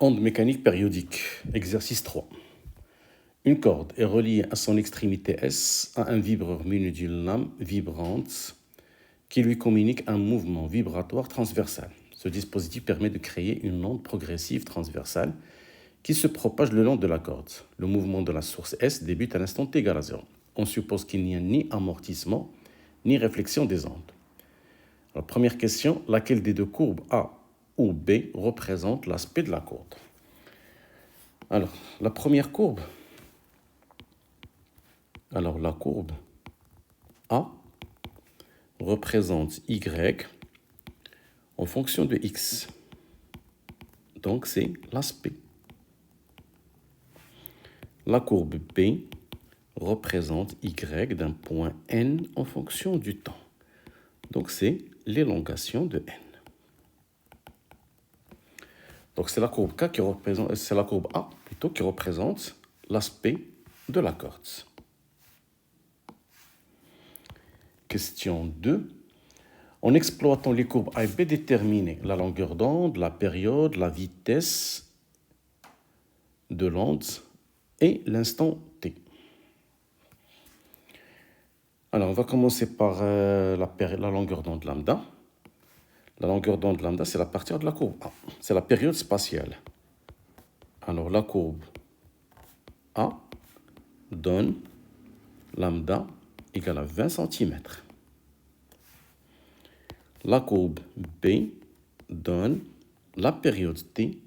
Onde mécanique périodique, exercice 3. Une corde est reliée à son extrémité S à un vibreur muni d'une lame vibrante qui lui communique un mouvement vibratoire transversal. Ce dispositif permet de créer une onde progressive transversale qui se propage le long de la corde. Le mouvement de la source S débute à l'instant t égale à 0. On suppose qu'il n'y a ni amortissement ni réflexion des ondes. Alors, première question, laquelle des deux courbes A ou B représente l'aspect de la corde? Alors, la première courbe, la courbe A représente Y en fonction de X. Donc, c'est l'aspect. La courbe B représente Y d'un point N en fonction du temps. Donc, c'est l'élongation de N. Donc, c'est la courbe K qui représente, c'est la courbe A plutôt qui représente l'aspect de la corde. Question 2. En exploitant les courbes A et B, déterminez la longueur d'onde, la période, la vitesse de l'onde et l'instant T. Alors, on va commencer par la longueur d'onde lambda. La longueur d'onde lambda, c'est la partir de la courbe A. C'est la période spatiale. Alors, la courbe A donne lambda égale à 20 cm. La courbe B donne la période T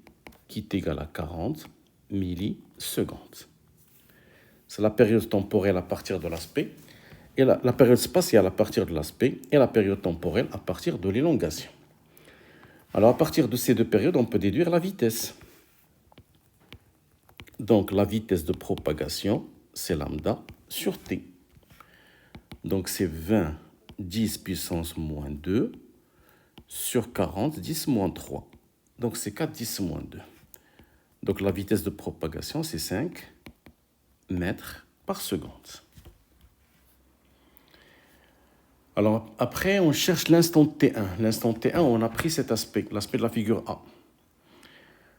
qui est égale à 40 millisecondes. C'est la période temporelle à partir de l'aspect, et la période spatiale à partir de l'aspect, et la période temporelle à partir de l'élongation. Alors, à partir de ces deux périodes, on peut déduire la vitesse. Donc, la vitesse de propagation, c'est lambda sur T. Donc, c'est 20 10 puissance moins 2 sur 40 10 moins 3. Donc, c'est 4 10 moins 2. Donc, la vitesse de propagation, c'est 5 mètres par seconde. Alors, après, on cherche l'instant T1. L'instant T1, on a pris cet aspect, l'aspect de la figure A.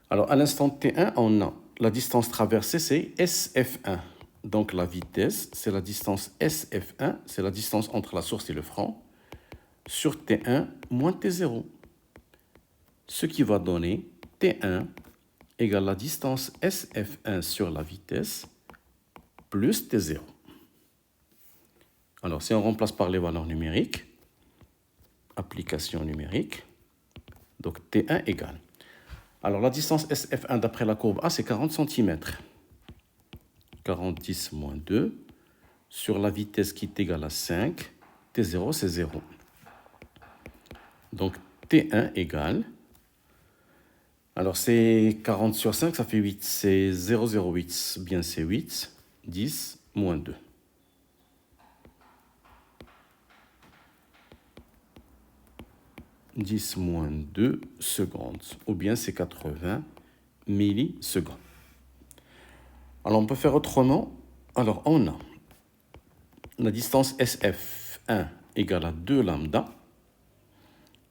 Alors, à l'instant T1, on a la distance traversée, c'est SF1. Donc, la vitesse, c'est la distance SF1, c'est la distance entre la source et le franc, sur T1 moins T0. Ce qui va donner T1 égale la distance SF1 sur la vitesse plus T0. Alors, si on remplace par les valeurs numériques, application numérique, donc T1 égale. Alors, la distance SF1 d'après la courbe A, c'est 40 cm. 40 10 moins 2 sur la vitesse qui est égale à 5. T0, c'est 0. Donc, T1 égale. Alors, c'est 40 sur 5, ça fait 8. C'est 0,08. Bien, c'est 8. 10 moins 2. « 10 moins 2 secondes » ou bien c'est 80 millisecondes. Alors, on peut faire autrement. Alors, on a la distance SF1 égale à 2 lambda.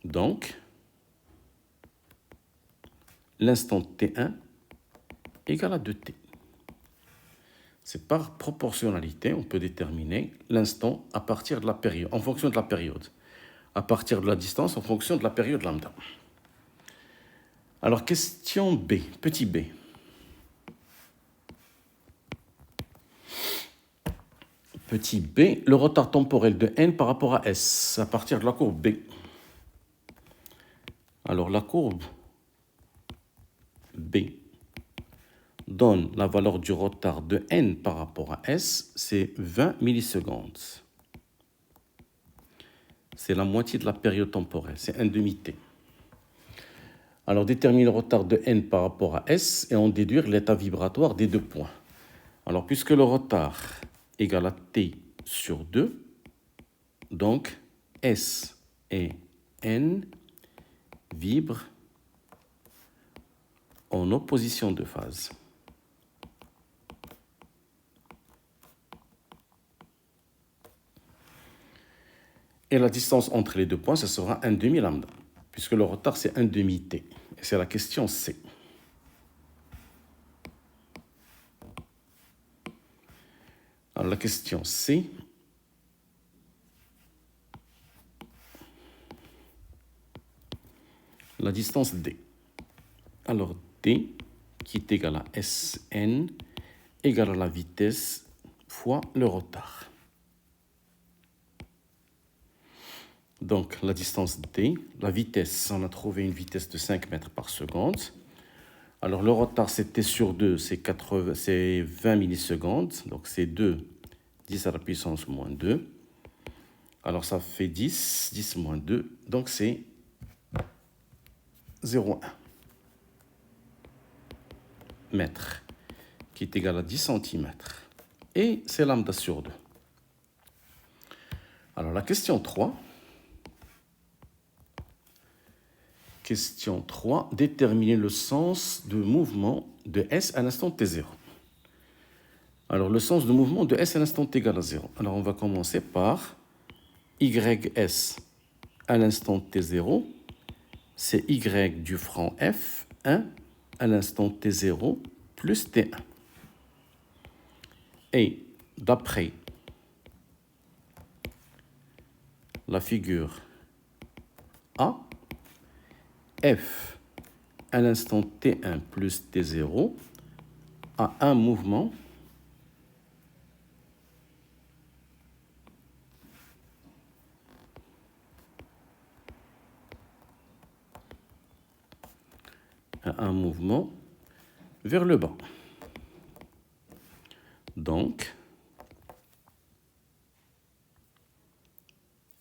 Donc, l'instant T1 égale à 2T. C'est par proportionnalité, on peut déterminer l'instant à partir de la période, en fonction de la période. À partir de la distance, en fonction de la période lambda. Alors, question B, petit b. Petit b, le retard temporel de n par rapport à S, à partir de la courbe B. Alors, la courbe B donne la valeur du retard de n par rapport à S, c'est 20 millisecondes. C'est la moitié de la période temporelle, c'est un demi-t. Alors, détermine le retard de n par rapport à S et en déduire l'état vibratoire des deux points. Alors, puisque le retard égale à t sur 2, donc S et n vibrent en opposition de phase. Et la distance entre les deux points, ce sera un demi-lambda, puisque le retard, c'est un demi-t. Et c'est la question C. la question C. La distance D. Alors D, qui est égal à Sn, égale à la vitesse fois le retard. Donc la distance D, la vitesse, on a trouvé une vitesse de 5 mètres par seconde. Alors le retard, c'était sur 2, c'est 20 millisecondes. Donc c'est 2, 10 à la puissance moins 2. Alors ça fait 10, 10 moins 2, donc c'est 0,1 mètre, qui est égal à 10 cm. Et c'est lambda sur 2. Alors la question 3. Question 3. Déterminer le sens de mouvement de S à l'instant t0. Alors le sens de mouvement de S à l'instant t égale à 0. Alors on va commencer par YS à l'instant t0. C'est Y du franc F1 à l'instant t0 plus t1. Et d'après la figure A, F à l'instant t1 plus t0 a un mouvement vers le bas. Donc,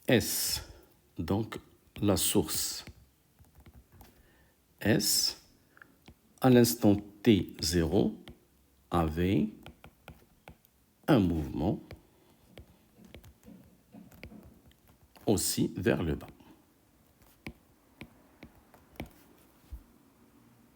S, donc la source S, à l'instant t0, avait un mouvement aussi vers le bas.